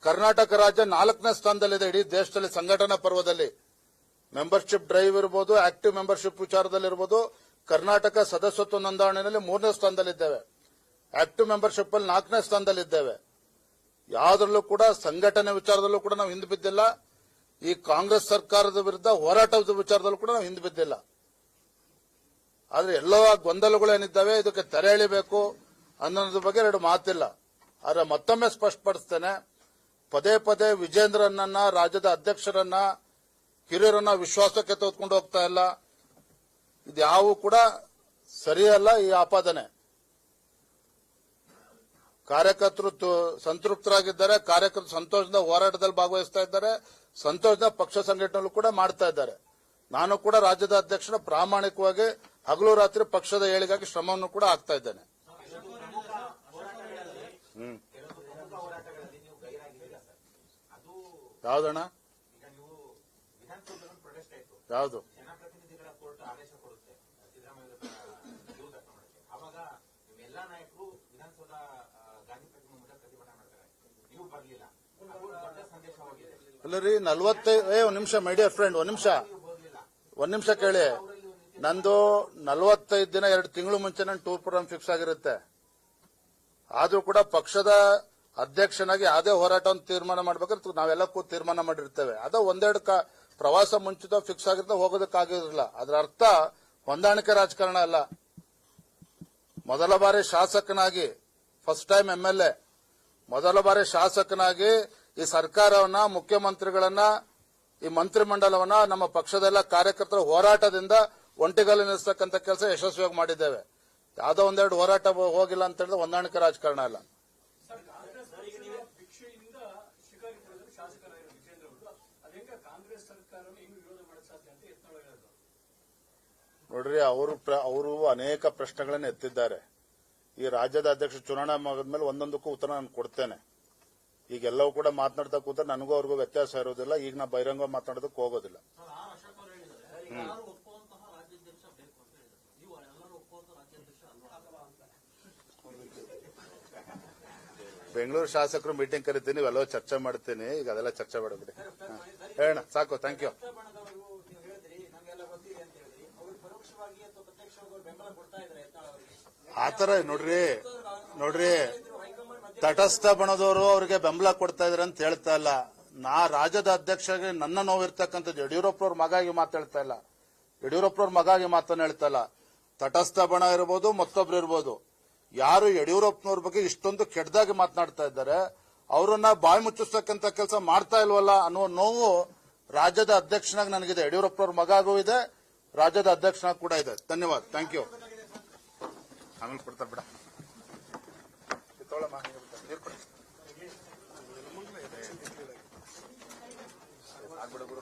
ಕರ್ನಾಟಕ ರಾಜ್ಯ 4ನೇ ಸ್ಥಾನದಲ್ಲಿದೆ ಇಡೀ ದೇಶದಲ್ಲಿ ಸಂಘಟನಾ ಪರ್ವದಲ್ಲಿ. ಮೆಂಬರ್ಶಿಪ್ ಡ್ರೈವ್ ಇರಬಹುದು, ಆಕ್ಟಿವ್ ಮೆಂಬರ್ಶಿಪ್ ವಿಚಾರದಲ್ಲಿರಬಹುದು, ಕರ್ನಾಟಕ ಸದಸ್ಯತ್ವ ನೋಂದಣಿಯಲ್ಲಿ 3ನೇ ಸ್ಥಾನದಲ್ಲಿದ್ದೇವೆ. ಆಕ್ಟಿವ್ ಮೆಂಬರ್ಶಿಪ್ ಅಲ್ಲಿ 4ನೇ ಸ್ಥಾನದಲ್ಲಿದ್ದೇವೆ. ಯಾವುದರಲ್ಲೂ ಕೂಡ ಸಂಘಟನೆ ವಿಚಾರದಲ್ಲೂ ಕೂಡ ನಾವು ಹಿಂದೆ ಬಿದ್ದಿಲ್ಲ. ಈ ಕಾಂಗ್ರೆಸ್ ಸರ್ಕಾರದ ವಿರುದ್ಧ ಹೋರಾಟದ ವಿಚಾರದಲ್ಲೂ ಕೂಡ ನಾವು ಹಿಂದೆ ಬಿದ್ದಿಲ್ಲ. ಆದ್ರೆ ಎಲ್ಲೋ ಗೊಂದಲಗಳೇನಿದ್ದಾವೆ, ಇದಕ್ಕೆ ತೆರೆ ಎಳಿಬೇಕು ಅನ್ನೋದ್ರ ಬಗ್ಗೆ 2 ಮಾತಿಲ್ಲ. ಆದ್ರೆ ಮತ್ತೊಮ್ಮೆ ಸ್ಪಷ್ಟಪಡಿಸ್ತೇನೆ, ಪದೇ ಪದೇ ವಿಜೇಂದ್ರನನ್ನ, ರಾಜ್ಯದ ಅಧ್ಯಕ್ಷರನ್ನ, ಹಿರಿಯರನ್ನ ವಿಶ್ವಾಸಕ್ಕೆ ತೆಗೆದುಕೊಂಡು ಹೋಗ್ತಾ ಇಲ್ಲ. ಇದ್ಯಾವು ಕೂಡ ಸರಿಯಲ್ಲ ಈ ಆಪಾದನೆ. ಕಾರ್ಯಕರ್ತರು ಸಂತೃಪ್ತರಾಗಿದ್ದಾರೆ, ಕಾರ್ಯಕರ್ತರು ಸಂತೋಷದಿಂದ ಹೋರಾಟದಲ್ಲಿ ಭಾಗವಹಿಸ್ತಾ ಇದ್ದಾರೆ, ಸಂತೋಷದಿಂದ ಪಕ್ಷ ಸಂಘಟನೆಗಳು ಕೂಡ ಮಾಡ್ತಾ ಇದ್ದಾರೆ. ನಾನು ಕೂಡ ರಾಜ್ಯದ ಅಧ್ಯಕ್ಷನ ಪ್ರಾಮಾಣಿಕವಾಗಿ ಹಗಲು ರಾತ್ರಿ ಪಕ್ಷದ ಏಳಿಗಾಗಿ ಶ್ರಮವನ್ನು ಕೂಡ ಆಗ್ತಾ ಇದ್ದೇನೆ. ಯಾವ್ದಣ್ಣ? ಯಾವುದು? ಅಲ್ಲರಿ 45 ಒಂದ್ ನಿಮಿಷ ಮೈ ಡಿಯರ್ ಫ್ರೆಂಡ್, ಒಂದ್ ನಿಮಿಷ ಕೇಳಿ. ನಂದು 45 ದಿನ 2 ತಿಂಗಳು ಮುಂಚೆ ನನ್ನ ಟೂರ್ ಪ್ರೋಗ್ರಾಮ್ ಫಿಕ್ಸ್ ಆಗಿರುತ್ತೆ. ಆದ್ರೂ ಕೂಡ ಪಕ್ಷದ ಅಧ್ಯಕ್ಷನಾಗಿ ಯಾವುದೇ ಹೋರಾಟವನ್ನು ತೀರ್ಮಾನ ಮಾಡ್ಬೇಕಾದ್ರೆ ನಾವೆಲ್ಲ ಕೂತ್ ತೀರ್ಮಾನ ಮಾಡಿರ್ತೇವೆ. ಅದ 1-2 ಪ್ರವಾಸ ಮುಂಚಿತ ಫಿಕ್ಸ್ ಆಗಿರುತ್ತೆ, ಹೋಗೋದಕ್ಕಾಗಿರಲಿಲ್ಲ. ಅದರ ಅರ್ಥ ಹೊಂದಾಣಿಕೆ ರಾಜಕಾರಣ ಅಲ್ಲ. ಮೊದಲ ಬಾರಿ ಶಾಸಕನಾಗಿ, ಫಸ್ಟ್ ಟೈಮ್ MLA, ಮೊದಲ ಬಾರಿ ಶಾಸಕನಾಗಿ ಈ ಸರ್ಕಾರವನ್ನ, ಮುಖ್ಯಮಂತ್ರಿಗಳನ್ನ, ಈ ಮಂತ್ರಿಮಂಡಲವನ್ನ ನಮ್ಮ ಪಕ್ಷದೆಲ್ಲ ಕಾರ್ಯಕರ್ತರ ಹೋರಾಟದಿಂದ ಒಂಟಿಗಾಲ ನಿಲ್ಲಿಸತಕ್ಕಂಥ ಕೆಲಸ ಯಶಸ್ವಿಯಾಗಿ ಮಾಡಿದ್ದೇವೆ. ಯಾವುದೋ 1-2 ಹೋರಾಟ ಹೋಗಿಲ್ಲ ಅಂತ ಹೇಳಿದ್ರೆ ಹೊಂದಾಣಿಕೆ ರಾಜಕಾರಣ ಅಲ್ಲ. ನೋಡ್ರಿ, ಅವರು ಅನೇಕ ಪ್ರಶ್ನೆಗಳನ್ನು ಎತ್ತಿದ್ದಾರೆ. ಈ ರಾಜ್ಯದ ಅಧ್ಯಕ್ಷ ಚುನಾವಣಾ ಮುಗಿದ್ಮೇಲೆ ಒಂದೊಂದಕ್ಕೂ ಉತ್ತರ ನಾನು ಕೊಡ್ತೇನೆ. ಈಗೆಲ್ಲವೂ ಕೂಡ ಮಾತನಾಡ್ತಾ ಕೂತ್ರೆ ನನಗೂ ಅವ್ರಿಗೂ ವ್ಯತ್ಯಾಸ ಇರೋದಿಲ್ಲ. ಈಗ ನಾ ಬಹಿರಂಗ ಮಾತನಾಡೋದಕ್ಕೆ ಹೋಗೋದಿಲ್ಲ. ಬೆಂಗಳೂರು ಶಾಸಕರು ಮೀಟಿಂಗ್ ಕರಿತೀನಿ, ಇವೆಲ್ಲ ಚರ್ಚೆ ಮಾಡ್ತೀನಿ. ಈಗ ಅದೆಲ್ಲ ಚರ್ಚೆ ಮಾಡಬಿಡಿ. ಹೇಳೋಣ, ಸಾಕು. Thank you. ಆತರ ನೋಡ್ರಿ ತಟಸ್ಥ ಬಣದವರು ಅವರಿಗೆ ಬೆಂಬಲ ಕೊಡ್ತಾ ಇದಾರೆ ಅಂತ ಹೇಳ್ತಾ ಇಲ್ಲ. ರಾಜ್ಯದ ಅಧ್ಯಕ್ಷರಿಗೆ ನನ್ನ ನೋವಿರ್ತಕ್ಕಂಥದ್ದು ಯಡಿಯೂರಪ್ಪನವ್ರ ಮಗಾಗಿ ಮಾತಾಡ್ತಾ ಇಲ್ಲ. ಯಡಿಯೂರಪ್ಪನವ್ರ ಮಗಾಗಿ ಮಾತನ್ನ ಹೇಳ್ತಾ ಇಲ್ಲ. ತಟಸ್ಥ ಬಣ ಇರ್ಬೋದು, ಮತ್ತೊಬ್ರು ಇರ್ಬೋದು, ಯಾರು ಯಡಿಯೂರಪ್ಪನವ್ರ ಬಗ್ಗೆ ಇಷ್ಟೊಂದು ಕೆಟ್ಟದಾಗಿ ಮಾತನಾಡ್ತಾ ಇದ್ದಾರೆ, ಅವರನ್ನ ಬಾಯಿ ಮುಚ್ಚಿಸ್ತಕ್ಕಂಥ ಕೆಲಸ ಮಾಡ್ತಾ ಇಲ್ವಲ್ಲ ಅನ್ನೋ ನೋವು ರಾಜ್ಯದ ಅಧ್ಯಕ್ಷನಾಗಿ ನನಗಿದೆ. ಯಡಿಯೂರಪ್ಪನವ್ರ ಮಗಾಗೂ ಇದೆ, ರಾಜ್ಯದ ಅಧ್ಯಕ್ಷನಾಗಿ ಕೂಡ ಇದೆ. ಧನ್ಯವಾದ. Thank you. ಆಮೇಲೆ ಕೊಡ್ತಾರೆ ಬಿಡ. ಆಗ್ಬಿಡ ಬಿಡು.